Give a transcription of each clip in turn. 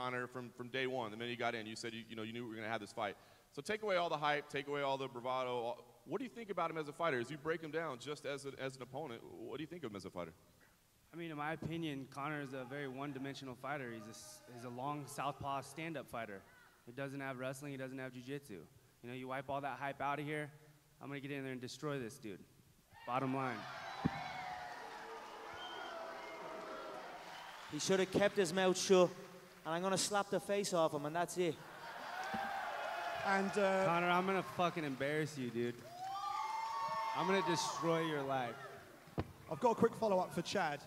Conor from day one. The minute you got in, you said you knew we were going to have this fight. So take away all the hype, take away all the bravado. What do you think about him as a fighter? As you break him down just as an opponent, what do you think of him as a fighter? I mean, in my opinion, Conor is a very one-dimensional fighter. He's a long southpaw stand-up fighter. He doesn't have wrestling. He doesn't have jiu-jitsu. You know, you wipe all that hype out of here, I'm going to get in there and destroy this dude. Bottom line. He should have kept his mouth shut, and I'm going to slap the face off him, and that's it. And Conor, I'm going to fucking embarrass you, dude. I'm going to destroy your life. I've got a quick follow-up for Chad.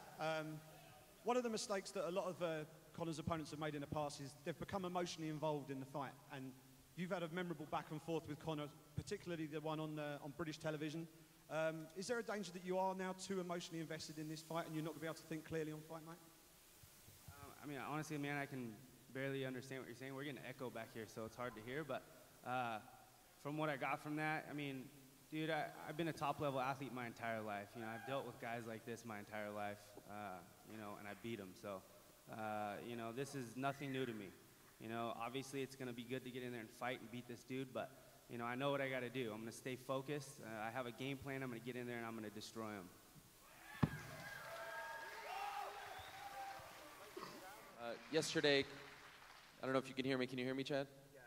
One of the mistakes that a lot of Conor's opponents have made in the past is they've become emotionally involved in the fight. And you've had a memorable back and forth with Conor, particularly the one on British television. Is there a danger that you are now too emotionally invested in this fight and you're not going to be able to think clearly on fight night? I mean, honestly, man, I can barely understand what you're saying. We're getting echo back here, so it's hard to hear. But from what I got from that, I mean, dude, I've been a top-level athlete my entire life. You know, I've dealt with guys like this my entire life, you know, and I beat them. So, you know, this is nothing new to me. You know, obviously it's going to be good to get in there and fight and beat this dude, but, you know, I know what I got to do. I'm going to stay focused. I have a game plan. I'm going to get in there and I'm going to destroy him. Yesterday, I don't know if you can hear me. Can you hear me, Chad? Yeah.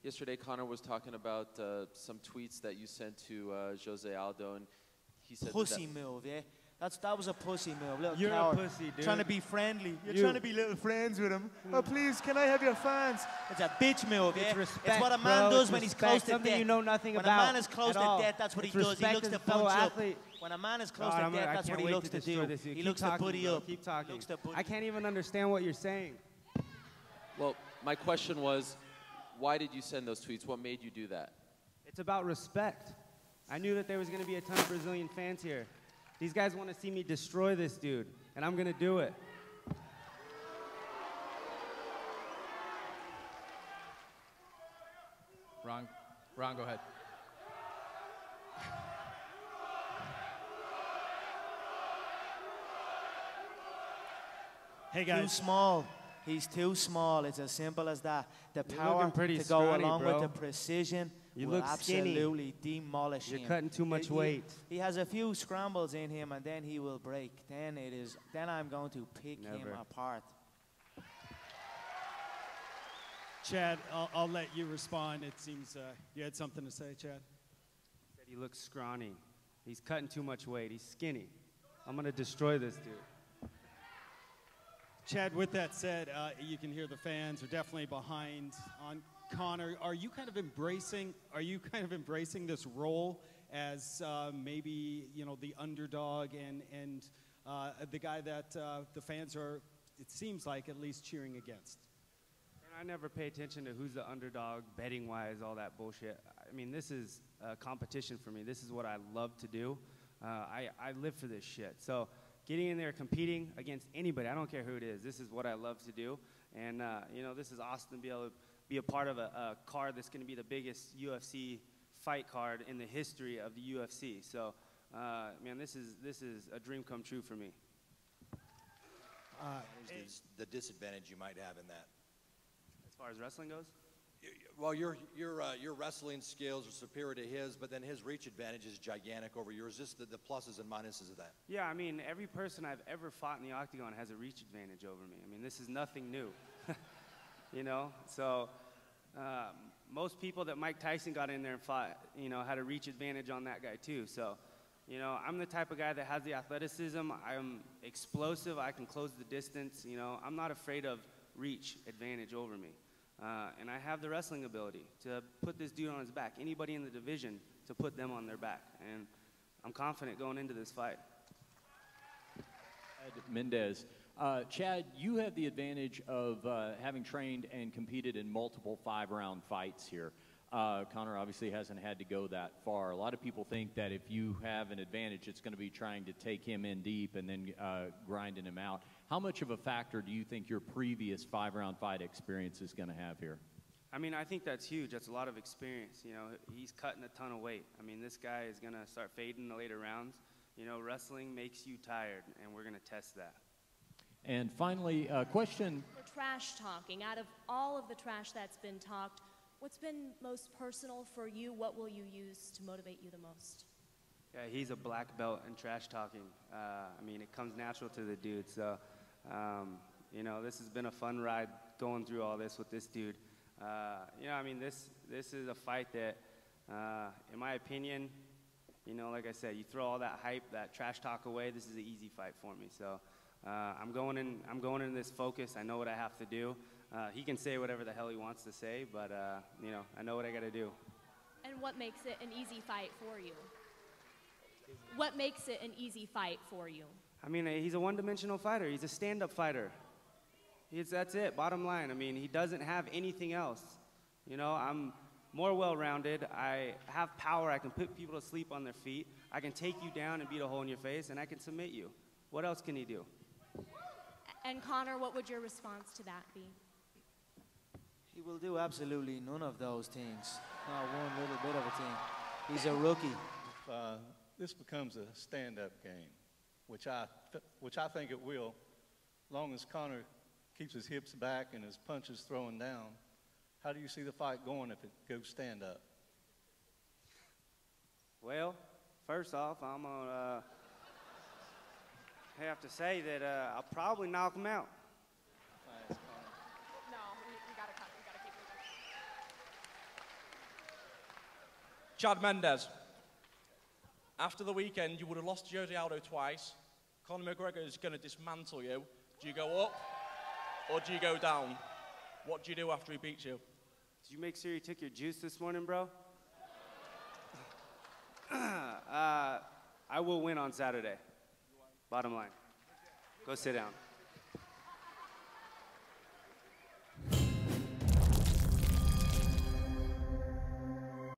Yesterday, Conor was talking about some tweets that you sent to Jose Aldo, and he said pussy move, yeah. That was a pussy move. Little You're coward. a pussy, dude. Trying to be friendly. You're trying to be little friends with him. Oh, please, can I have your fans? It's a bitch move, yeah. Respect, it's what a man does when he's close to something death. you know nothing when about. When a man is close to death, that's what he does. He looks to punch up. When a man is close to death, that's what he looks to do. He looks to buddy up. Keep talking. I can't even understand what you're saying. Well, my question was, why did you send those tweets? What made you do that? It's about respect. I knew that there was going to be a ton of Brazilian fans here. These guys want to see me destroy this dude, and I'm going to do it. Ron, go ahead. Hey, guys. Too small. He's too small. It's as simple as that. The You're power pretty to scrawny, go along bro. with the precision You will look skinny. absolutely demolish him. You're cutting too much weight. He has a few scrambles in him, and then he will break. Then I'm going to pick him apart. Chad, I'll let you respond. It seems you had something to say, Chad. Said he looks scrawny. He's cutting too much weight. He's skinny. I'm going to destroy this dude. Chad, with that said, you can hear the fans are definitely behind on Conor. Are you kind of embracing this role as maybe, you know, the underdog and the guy that the fans are, it seems like, at least cheering against? And I never pay attention to who's the underdog, betting-wise, all that bullshit. I mean, this is a competition for me. This is what I love to do. I live for this shit. So getting in there, competing against anybody, I don't care who it is, this is what I love to do. And, you know, this is awesome to be able to be a part of a card that's going to be the biggest UFC fight card in the history of the UFC. So, man, this is a dream come true for me. Is the disadvantage you might have in that? As far as wrestling goes? Well, your wrestling skills are superior to his, but then his reach advantage is gigantic over yours. Just the pluses and minuses of that. Yeah, I mean, every person I've ever fought in the octagon has a reach advantage over me. I mean, this is nothing new, you know? So most people that Mike Tyson got in there and fought, you know, had a reach advantage on that guy too. So, you know, I'm the type of guy that has the athleticism. I'm explosive. I can close the distance. You know, I'm not afraid of reach advantage over me. And I have the wrestling ability to put this dude on his back, anybody in the division, to put them on their back. And I'm confident going into this fight. Mendes. Chad, you have the advantage of having trained and competed in multiple 5-round fights here. Conor obviously hasn't had to go that far. A lot of people think that if you have an advantage, it's going to be trying to take him in deep and then grinding him out. How much of a factor do you think your previous 5-round fight experience is going to have here? I mean, I think that's huge. That's a lot of experience. You know, he's cutting a ton of weight. I mean, this guy is going to start fading in the later rounds. You know, wrestling makes you tired, and we're going to test that. And finally, a question. For trash talking, out of all of the trash that's been talked, what's been most personal for you? What will you use to motivate you the most? Yeah, he's a black belt in trash talking. I mean, it comes natural to the dude. So, you know, this has been a fun ride going through all this with this dude. You know, I mean, this is a fight that, in my opinion, you know, like I said, you throw all that hype, that trash talk away. This is an easy fight for me. So, I'm going in this focus. I know what I have to do. He can say whatever the hell he wants to say, but you know, I know what I got to do. And what makes it an easy fight for you? What makes it an easy fight for you? I mean, he's a one-dimensional fighter. He's a stand-up fighter. That's it, bottom line. I mean, he doesn't have anything else. You know, I'm more well-rounded. I have power. I can put people to sleep on their feet. I can take you down and beat a hole in your face, and I can submit you. What else can he do? And Conor, what would your response to that be? He will do absolutely none of those things. Not one little bit of a thing. He's a rookie. This becomes a stand-up game, which I think it will, as long as Conor keeps his hips back and his punches throwing down. How do you see the fight going if it goes stand-up? Well, first off, I'm gonna have to say that I'll probably knock him out. No, we gotta cut. We gotta keep moving. Chad Mendes. After the weekend, you would have lost Jose Aldo twice. Conor McGregor is going to dismantle you. Do you go up or do you go down? What do you do after he beats you? Did you make sure you took your juice this morning, bro? I will win on Saturday. Bottom line. Go sit down.